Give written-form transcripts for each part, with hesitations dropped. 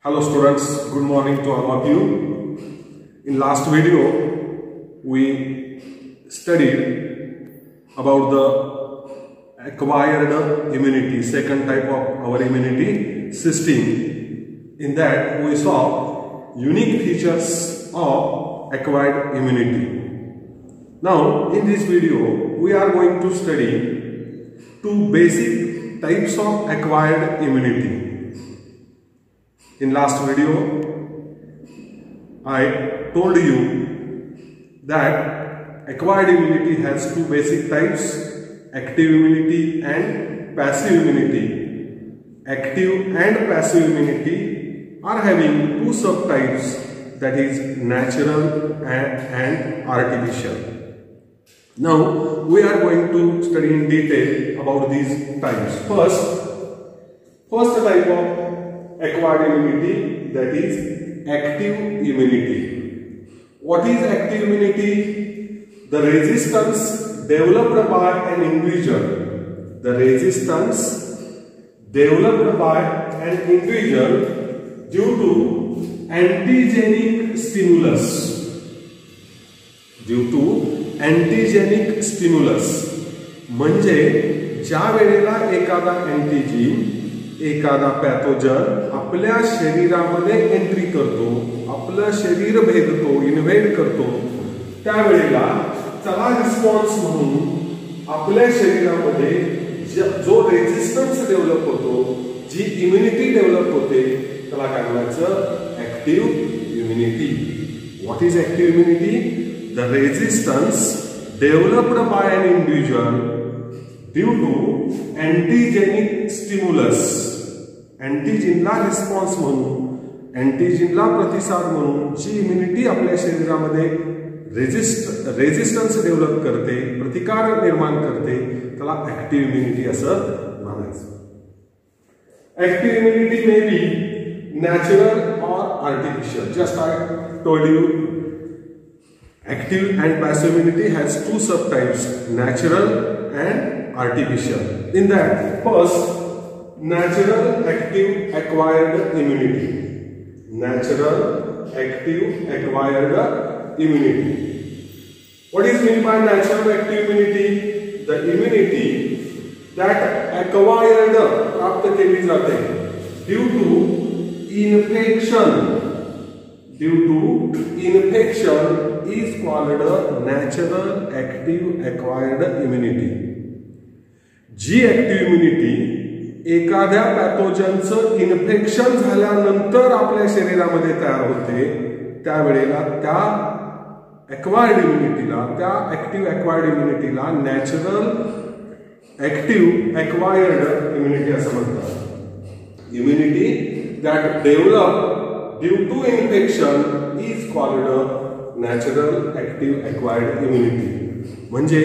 Hello students, good morning to all of you. In last video we studied about the acquired immunity, second type of our immunity system. In that we saw unique features of acquired immunity. Now in this video we are going to study two basic types of acquired immunity. In last video, I told you that acquired immunity has two basic types, active immunity and passive immunity. Active and passive immunity are having two subtypes, that is natural and artificial. Now, we are going to study in detail about these types. First type of acquired immunity, that is active immunity. What is active immunity? The resistance developed by an individual. The resistance developed by an individual due to antigenic stimulus. Due to antigenic stimulus. म्हणजे ज्या वेळेला एखादा अँटीजीन, एखादा pathogen आपल्या शरीरामध्ये entry करतो, आपलं शरीर भेदतो, इन्व्हेड करतो, त्यावेळेला त्याला रिस्पॉन्स म्हणून आपल्या शरीरामध्ये जो रेजिस्टन्स डेव्हलप होतो, जी इम्युनिटी डेव्हलप होते, त्याला काय म्हणायचं? Active immunity. What is active immunity? The resistance developed by an individual due to antigenic stimulus. अँटीजीनला रिस्पॉन्स म्हणून, अँटीजीनला प्रतिसाद म्हणून जी इम्युनिटी आपल्या शरीरामध्ये रेजिस्टन्स डेव्हलप करते, प्रतिकार निर्माण करते, त्याला ऍक्टिव्ह इम्युनिटी असं म्हणायचं. Active immunity may be natural or artificial. Just I told you active and passive immunity has two subtypes, natural and artificial. In that, first, natural active acquired immunity. Natural active acquired immunity. What is meant by natural active immunity? The immunity that acquired, प्राप्त केली जाते due to infection. Due to infection is called natural active acquired immunity. G active immunity एखाद्या पॅथोजनचं infection झाल्यानंतर आपल्या शरीरामध्ये तयार होते, त्यावेळेला त्या ऍक्वायर्ड इम्युनिटीला, त्या ऍक्टिव्ह ऍक्वायर्ड इम्युनिटीला नॅचरल ऍक्टिव्ह ऍक्वायर्ड इम्युनिटी असं म्हणतात. Immunity that develop due to infection is called natural active acquired immunity. म्हणजे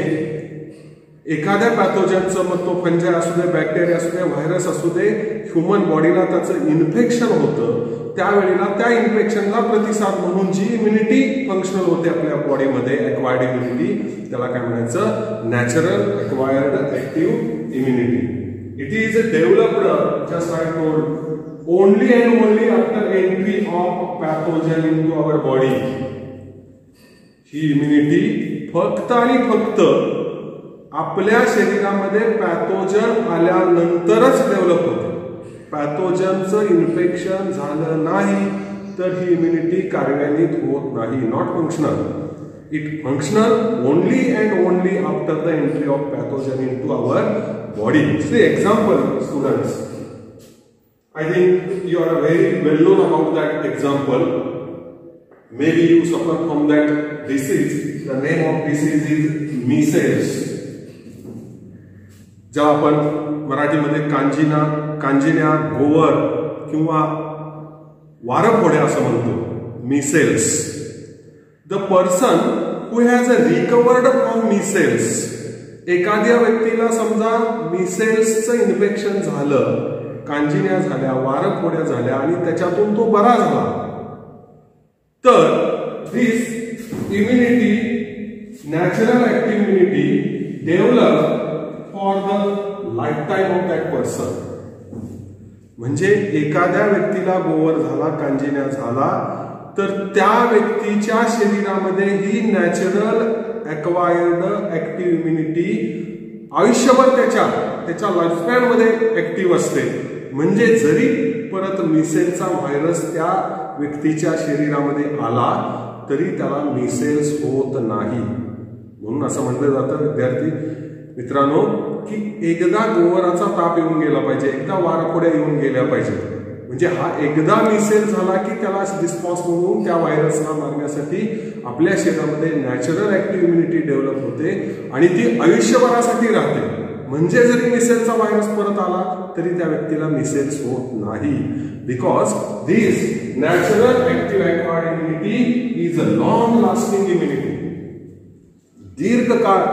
एखाद्या पॅथोजनचं, मग तो फंजाय असू दे, बॅक्टेरिया असू दे, व्हायरस असू दे, ह्युमन बॉडीला त्याचं इन्फेक्शन होतं, त्यावेळेला त्या इन्फेक्शनला प्रतिसाद म्हणून जी इम्युनिटी फंक्शनल होते आपल्या बॉडीमध्ये, ऍक्वायर्ड इम्युनिटी, त्याला काय म्हणायचं? Natural acquired active immunity. It is developed, just I told, only and only after entry of pathogen into our body. He immunity फक्त आणि फक्त आपल्या शरीरामध्ये पॅथोजन आल्यानंतरच डेव्हलप होते. पॅथोजनचं इन्फेक्शन झालं नाही तर ही इम्युनिटी कार्यान्वित होत नाही. Not functional. It functional only and only after the entry of pathogen into our body. See example students, I think you are very well known about that example. Maybe you suffer from that disease. The name of disease is measles. जेव्हा आपण मराठीमध्ये कांजिण्या, गोवर किंवा वारफोड्या असं म्हणतो, measles. The person who has recovered from measles. एखाद्या व्यक्तीला समजा measlesचं इन्फेक्शन झालं, कांजिण्या झाल्या, वारफोड्या झाल्या आणि त्याच्यातून तो बरा झाला, तर this immunity, natural active immunity develop for the life time of that person. म्हणजे एखाद्या व्यक्तीला गोवर झाला, कांजिण्या झाला, तर त्या व्यक्तीच्या शरीरामध्ये ही नॅचरल ॲक्वायर्ड ॲक्टिव्ह इम्युनिटी आयुष्यभर त्याच्या लाईफस्पॅन मध्ये ऍक्टिव्ह असते. म्हणजे जरी परत मिसेलचा व्हायरस त्या व्यक्तीच्या शरीरामध्ये आला तरी त्याला मिसेल्स होत नाही. म्हणून असं म्हटलं जातं विद्यार्थी मित्रांनो की एकदा गोवराचा ताप येऊन गेला पाहिजे, एकदा वाराफोड्या येऊन गेल्या पाहिजे, म्हणजे हा एकदा मिसेल झाला की त्याला रिस्पॉन्स म्हणून त्या व्हायरसला मारण्यासाठी आपल्या शरीरामध्ये नॅचरल ऍक्टिव्ह इम्युनिटी डेव्हलप होते आणि ती आयुष्यभरासाठी राहते. म्हणजे जरी मिसेलचा व्हायरस परत आला तरी त्या व्यक्तीला मिसेल्स होत नाही. Because this natural active acquired immunity is a long lasting immunity. दीर्घकाळ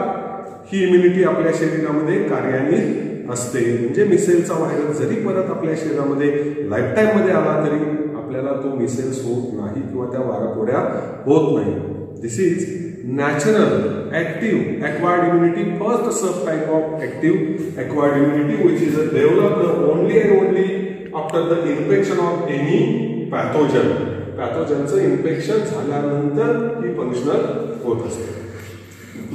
ही इम्युनिटी आपल्या शरीरामध्ये कार्यान्वित असते. म्हणजे मिसेलचा व्हायरस जरी परत आपल्या शरीरामध्ये लाईफ टाइम मध्ये आला तरी आपल्याला तो मिसेल्स होत नाही किंवा त्या वारापोड्या होत नाही. This is natural active acquired immunity, first sub type of active acquired immunity which is developed only and only after the infection of any pathogen. पॅथोजनचं इन्फेक्शन झाल्यानंतर ही फंक्शनल होत असते.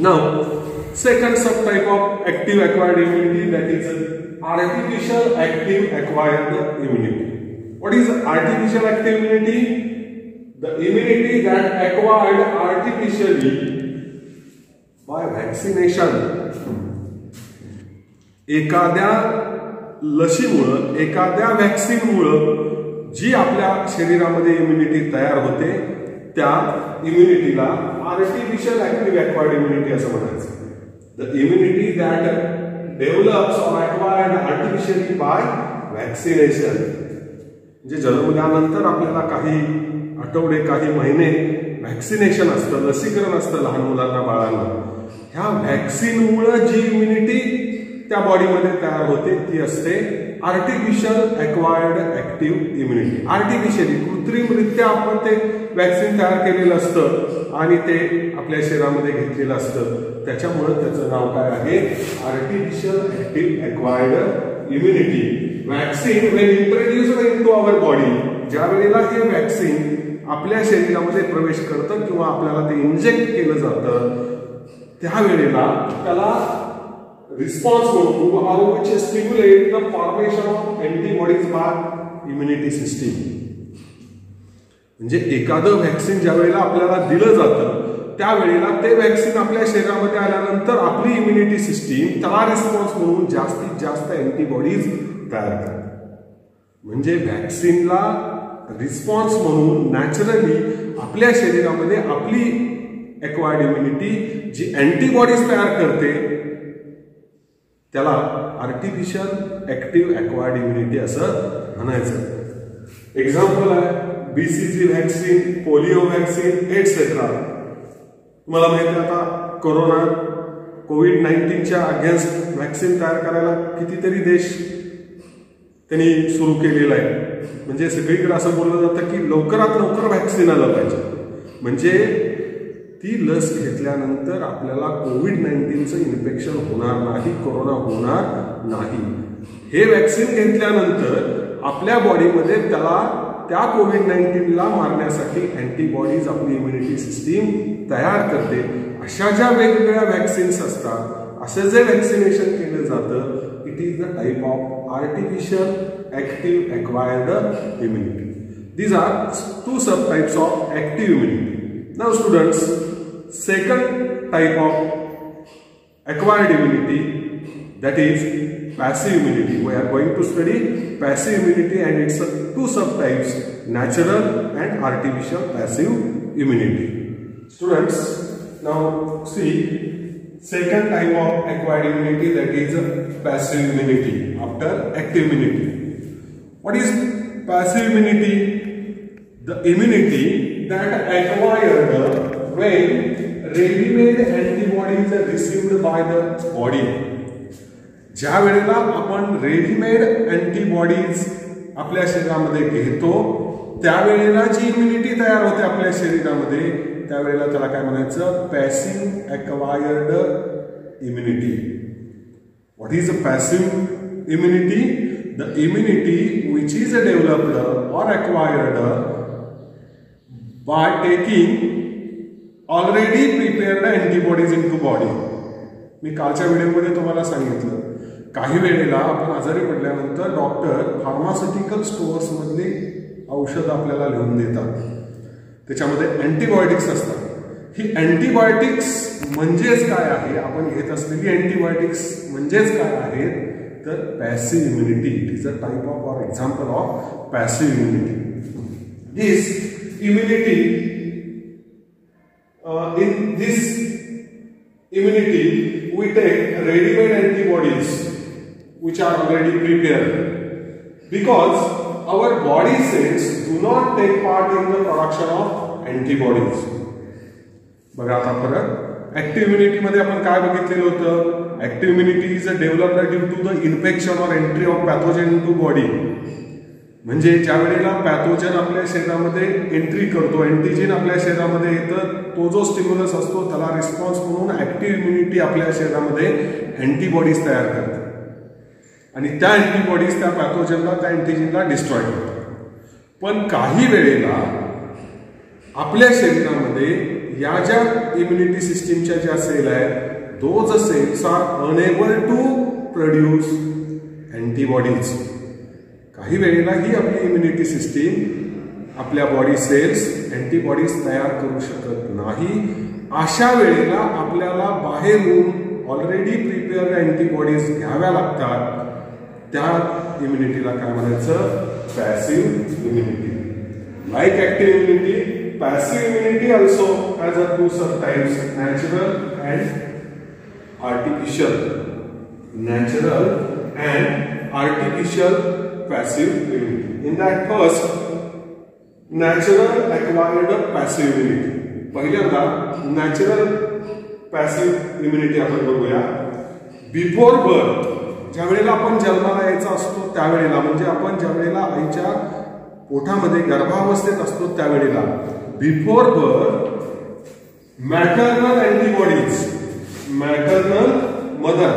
Now second subtype of active acquired immunity, that is artificial active acquired immunity. What is artificial active immunity? The immunity that acquired artificially by vaccination. एखाद्या लशीमुळं, एखाद्या व्हॅक्सिनमुळं जी आपल्या शरीरामध्ये immunity तयार होते त्या इम्युनिटीला आर्टिफिशियल ऍक्टिव्ह ॲक्वायर्ड इम्युनिटी असं म्हणायचं. The immunity that develops or acquired artificially by vaccination. म्हणजे जन्मल्यानंतर आपल्याला काही आठवडे, काही महिने व्हॅक्सिनेशन असतं, लसीकरण असतं लहान मुलांना, बाळांना. ह्या व्हॅक्सिनमुळे जी इम्युनिटी त्या बॉडीमध्ये तयार होते ती असते artificial acquired active immunity. Artificially, कृत्रिमरित्या आपण ते व्हॅक्सिन तयार केलेलं असतं आणि ते आपल्या शरीरामध्ये घेतलेलं असतं. त्याच्यामुळे त्याचं नाव काय आहे? Artificial active acquired immunity. Vaccine when introduced into our body, ज्या वेळेला हे व्हॅक्सिन आपल्या शरीरामध्ये प्रवेश करतं किंवा आपल्याला ते इंजेक्ट केलं जातं त्यावेळेला त्याला रिस्पॉन्स म्हणून which stimulate the formation of antibodies by immunity system. म्हणजे एखादं व्हॅक्सिन ज्या वेळेला आपल्याला दिलं जातं त्यावेळेला ते व्हॅक्सिन आपल्या शरीरामध्ये आल्यानंतर आपली इम्युनिटी सिस्टीम त्याला रिस्पॉन्स म्हणून जास्तीत जास्त अँटीबॉडीज तयार करते. म्हणजे व्हॅक्सिनला रिस्पॉन्स म्हणून नॅचरली आपल्या शरीरामध्ये आपली ॲक्वायर्ड इम्युनिटी जी अँटीबॉडीज तयार करते त्याला आर्टिफिशियल ॲक्टिव्ह ॲक्वायर्ड इम्युनिटी असं म्हणायचं. एक्झाम्पल आहे BCG vaccine, polio vaccine etcetera. तुम्हाला माहिती आहे आता कोरोना कोविड-19च्या अगेन्स्ट व्हॅक्सिन तयार करायला कितीतरी देश त्यांनी सुरू केलेला आहे. म्हणजे सगळीकडे असं बोललं जातं की लवकरात लवकर व्हॅक्सिन आलं पाहिजे. म्हणजे ती लस घेतल्यानंतर आपल्याला कोविड-19चं इन्फेक्शन होणार नाही, कोरोना होणार नाही. हे व्हॅक्सिन घेतल्यानंतर आपल्या बॉडीमध्ये त्याला त्या कोविड-19ला मारण्यासाठी अँटीबॉडीज आपली इम्युनिटी सिस्टीम तयार करते. अशा ज्या वेगवेगळ्या व्हॅक्सिन्स असतात, असं जे व्हॅक्सिनेशन केलं जातं, it is the type of artificial active acquired immunity. These are two sub types of active immunity. Now students, second type of acquired immunity, that is passive immunity. We are going to study passive immunity and its two subtypes, natural and artificial passive immunity. Students, now see second type of acquired immunity, that is passive immunity after active immunity. What is passive immunity? The immunity that acquired when ready-made antibodies are received by the body. ज्या वेळेला आपण readymade antibodies आपल्या शरीरामध्ये घेतो त्यावेळेला जी immunity तयार होते आपल्या शरीरामध्ये त्यावेळेला त्याला काय म्हणायचं? Passive acquired immunity. What is a passive immunity? the immunity which is developed or acquired by taking already prepared antibodies into body. मी कालच्या व्हिडिओमध्ये तुम्हाला सांगितलं, काही वेळेला आपण आजारी पडल्यानंतर डॉक्टर फार्मास्युटिकल स्टोअर्स मधली औषधं आपल्याला लिहून देतात, त्याच्यामध्ये अँटीबायोटिक्स असतात. ही अँटीबायोटिक्स म्हणजेच काय आहे, आपण घेत असलेली अँटीबायोटिक्स म्हणजेच काय आहेत, तर passive immunity. It is a type of or example of passive immunity. This immunity in this immunity we take ready-made antibodies which are already prepared because our body cells do not take part in the production of antibodies. बघा आता परत active immunity मध्ये आपण काय बघितलेलं होतं, active immunity is developed due to the infection or entry of pathogen into body. म्हणजे ज्या वेळेला पॅथोजन आपल्या शरीरामध्ये एंट्री करतो, अँटीजेन आपल्या शरीरामध्ये येतं, तो जो स्टिम्युलस असतो त्याला रिस्पॉन्स म्हणून ऍक्टिव्ह इम्युनिटी आपल्या शरीरामध्ये अँटीबॉडीज तयार करते आणि त्या अँटीबॉडीज त्या पॅथोजनला, त्या अँटीजेनला डिस्ट्रॉय करतात. पण काही वेळेला आपल्या शरीरामध्ये या ज्या इम्युनिटी सिस्टीमच्या ज्या सेल आहेत, those cells are enable to produce antibodies. काही वेळेला ही आपली इम्युनिटी सिस्टीम आपल्या बॉडी सेल्स अँटीबॉडीज तयार करू शकत नाही. अशा वेळेला आपल्याला बाहेरून ऑलरेडी प्रिपेअर्ड अँटीबॉडीज घ्याव्या लागतात. त्या इम्युनिटीला काय म्हणायचं, passive immunity. Like active immunity, passive immunity also has a two sub types, natural and artificial. Natural and artificial passive immunity. In that first, natural acquired passive immunity. पहिल्यांदा natural passive immunity आपण बघूया. Before birth, ज्या वेळेला आपण जन्माला यायचा असतो त्यावेळेला, म्हणजे आपण ज्या वेळेला आईच्या पोटामध्ये गर्भावस्थेत असतो त्यावेळेला, before birth maternal antibodies, maternal mother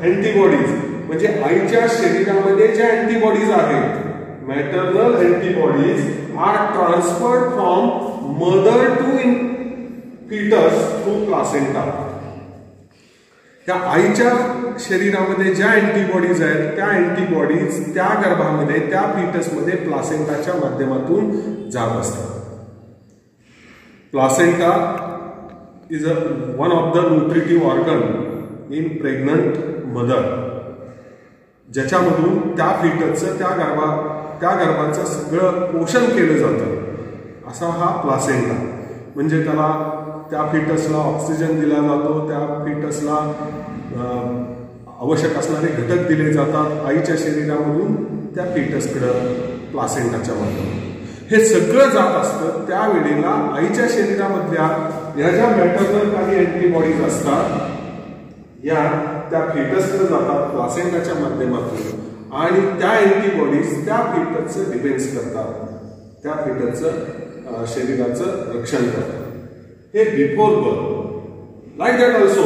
antibodies म्हणजे आईच्या शरीरामध्ये ज्या अँटीबॉडीज आहेत, maternal antibodies are transferred from mother to foetus through placenta. त्या आईच्या शरीरामध्ये ज्या अँटीबॉडीज आहेत त्या अँटीबॉडीज त्या गर्भामध्ये, त्या फीटसमध्ये प्लासेंटाच्या माध्यमातून जात असतात. Placenta is one of the nutritive organ in pregnant mother, ज्याच्यामधून त्या फीटसचं, त्या गर्भाचं सगळं पोषण केलं जातं. असा हा प्लासेंटा. म्हणजे त्याला, त्या फीटसला ऑक्सिजन दिला जातो, त्या फीटसला आवश्यक असणारे घटक दिले जातात आईच्या शरीरामधून त्या फीटसकडं प्लासेंटाच्या माध्यमातून. हे सगळं जात असतं. त्यावेळेला आईच्या शरीरामधल्या या ज्या मॅटर्नल काही अँटीबॉडीज असतात, या त्या फीटसकडे जातात प्लासेंटाच्या माध्यमातून आणि त्या अँटीबॉडीज त्या फीटसचं डिफेन्स करतात, त्या फीटसचं शरीराचं रक्षण करतात. हे before birth. Like that also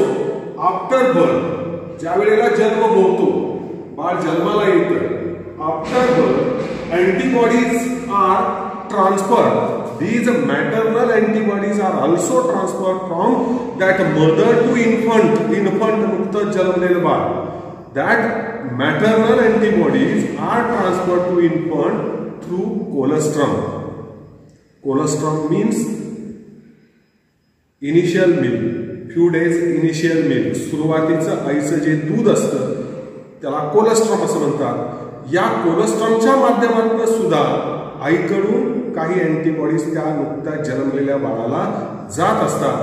after birth, ज्या वेळेला जन्म होतो, बाळ जन्माला येतं, after birth antibodies are transferred. These maternal antibodies are also transferred from that mother to infant. Infant नुकतंच जन्मलेलं बाळ. That maternal antibodies are transferred to infant through colostrum. Colostrum means initial milk. Few days initial milk. सुरुवातीचं आईचं जे दूध असतं त्याला colostrum असं म्हणतात. या कोलेस्ट्रॉमच्या माध्यमातून सुद्धा आईकडून काही अँटीबॉडीज त्या नुकत्याच जन्मलेल्या बाळाला जात असतात.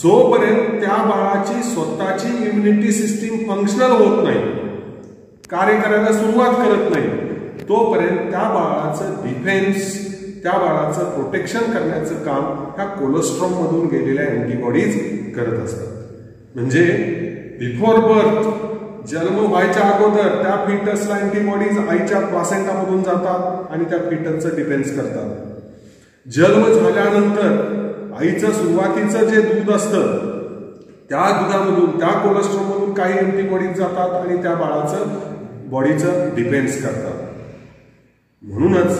जोपर्यंत त्या बाळाची स्वतःची इम्युनिटी सिस्टीम फंक्शनल होत नाही, कार्य करायला सुरुवात करत नाही, तोपर्यंत त्या बाळाचं डिफेन्स, त्या बाळाचं प्रोटेक्शन करण्याचं काम ह्या कोलेस्ट्रॉम मधून गेलेल्या अँटीबॉडीज करत असतात. म्हणजे बिफोर बर्थ, जन्म व्हायच्या अगोदर त्या फीटसला अँटीबॉडीज आईच्या प्लासेंटामधून जातात आणि त्या फीटसचं डिफेन्स करतात. जन्म झाल्यानंतर आईचं सुरुवातीचं जे दूध असतं त्या दुधामधून, त्या कोलेस्ट्रॉममधून काही अँटीबॉडीज जातात आणि त्या बाळाचं बॉडीचं डिपेंड्स करतात. म्हणूनच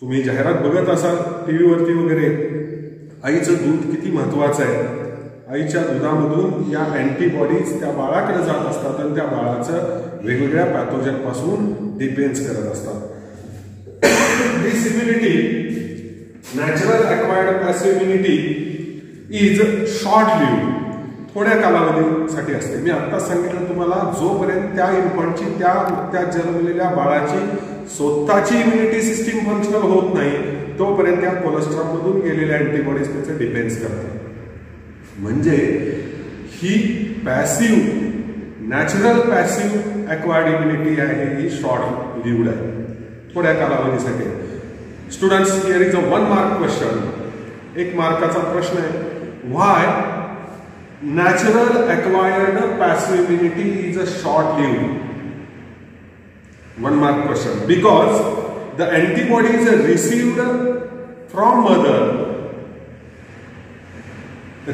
तुम्ही जाहिरात बघत असाल टीव्हीवरती वगैरे, आईचं दूध किती महत्वाचं आहे. आईच्या दुधामधून या अँटीबॉडीज त्या बाळाकडे जात असतात आणि त्या बाळाचं वेगवेगळ्या पॅथोजन पासून डिफेन्स करत असतात. This immunity, natural acquired passive immunity is short live, थोड्या कालावधीसाठी असते. मी आत्ताच सांगितलं तुम्हाला, जोपर्यंत त्या इन्फंटची त्या नुकत्याच जन्मलेल्या बाळाची स्वतःची इम्युनिटी सिस्टीम फंक्शनल होत नाही, तोपर्यंत त्या कोलेस्ट्रॉलमधून गेलेल्या अँटीबॉडीज त्याचे डिफेन्स करतात. म्हणजे ही passive, natural passive acquired immunity आहे, ही शॉर्ट लिव्ड आहे, थोड्या कालावधीसाठी. Students, here is a 1 mark question. 1 मार्काचा प्रश्न आहे. Why natural acquired passive immunity is a short lived? 1 mark question. Because the antibodies are received from mother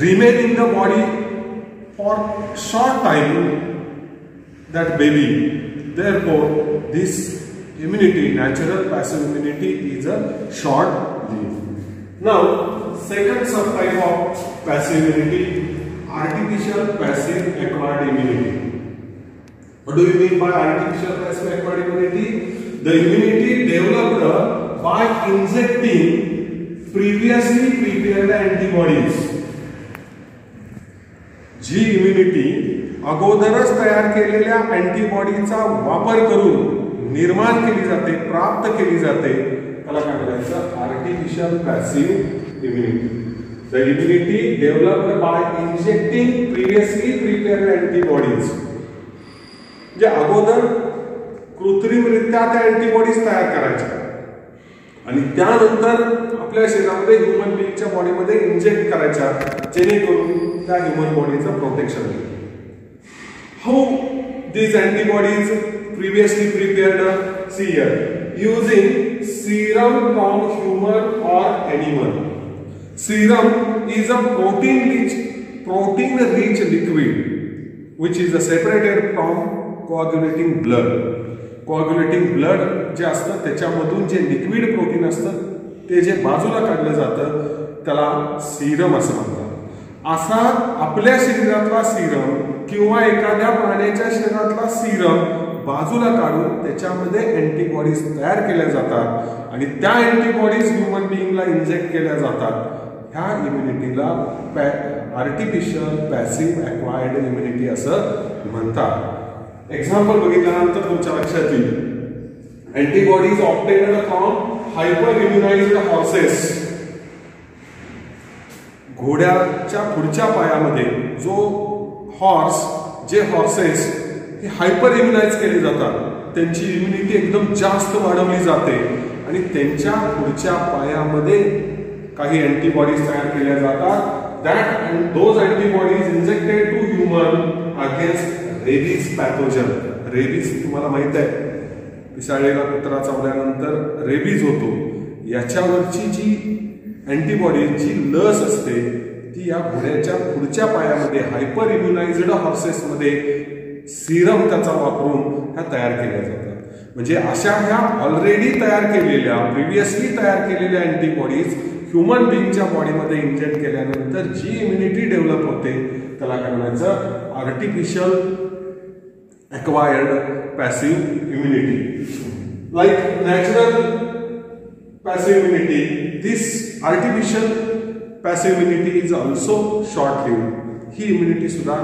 remain in the body for short time, that baby. Therefore this immunity, natural passive immunity, is a short lived. Now second subtype of passive immunity, artificial passive acquired immunity. What do you mean by artificial passive acquired immunity? The immunity developed by injecting previously prepared antibodies. G immunity अगोदरच तयार केलेल्या अँटीबॉडीचा वापर करून निर्माण केली जाते, प्राप्त केली जाते, त्याला काय म्हणायचं? Artificial passive immunity. The immunity developed by injecting previously prepared antibodies. जे अगोदर कृत्रिमरित्या त्या अँटीबॉडीज तयार करायच्या आणि त्यानंतर आपल्या शरीरामध्ये ह्युमन बीइंगच्या बॉडीमध्ये इंजेक्ट करायच्या, जेणेकरून त्या ह्युमन बॉडीचं प्रोटेक्शन होईल. How these antibodies previously prepared? See here, using serum from human or animal. Serum is a protein rich liquid which is separated from coagulating blood. Coagulating blood जे असतं त्याच्यामधून जे लिक्विड प्रोटीन असतं ते जे बाजूला काढलं जातं त्याला सीरम असं म्हणतात. असा आपल्या शरीरातला सीरम किंवा एखाद्या प्राण्याच्या शरीरातला सीरम बाजूला काढून त्याच्यामध्ये अँटीबॉडीज तयार केल्या जातात आणि त्या अँटीबॉडीज ह्युमन बीइंगला इंजेक्ट केल्या जातात. ह्या इम्युनिटीला आर्टिफिशियल पॅसिव्ह अक्वायर्ड इम्युनिटी असं म्हणतात. एक्झाम्पल बघितल्यानंतर तुमच्या लक्षात येईल. Antibodies obtained from hyper immunised horses. घोड्याच्या पुढच्या पायामध्ये जो हॉर्स, जे हॉर्सेस हे हायपर इम्युनाइज केले जातात, त्यांची इम्युनिटी एकदम जास्त वाढवली जाते आणि त्यांच्या पुढच्या पायामध्ये काही अँटीबॉडीज तयार केल्या जातात. That and those antibodies injected to human against rabies pathogen. Rabies तुम्हाला माहित आहे, पिसाळलेला कुत्रा चावल्यानंतर रेबीज होतो. याच्यावरची जी अँटीबॉडीची लस असते ती या घोड्याच्या पुढच्या पायामध्ये हायपर इम्युनाइज्ड हॉर्सेसमध्ये सिरम त्याचा वापरून ह्या तयार केल्या जातात. म्हणजे अशा ह्या ऑलरेडी तयार केलेल्या, प्रिव्हियसली तयार केलेल्या अँटीबॉडीज ह्युमन बीइंगच्या बॉडीमध्ये इंजेक्ट केल्यानंतर जी इम्युनिटी डेव्हलप होते त्याला काय म्हणायचं? Artificial acquired passive immunity. Like natural passive immunity, this artificial passive immunity is also short lived. ही इम्युनिटी सुद्धा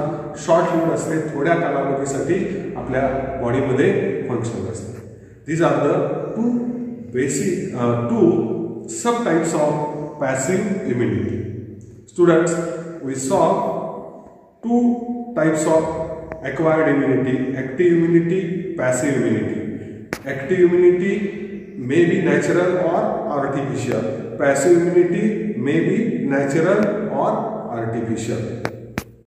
शॉर्ट लिव्ड असते, थोड्या कालावधीसाठी आपल्या बॉडीमध्ये फंक्शन असते. These are the two subtypes of passive immunity. Students, we saw 2 types of acquired immunity: active immunity, passive immunity. Active immunity may be natural or artificial. Passive immunity may be natural or artificial.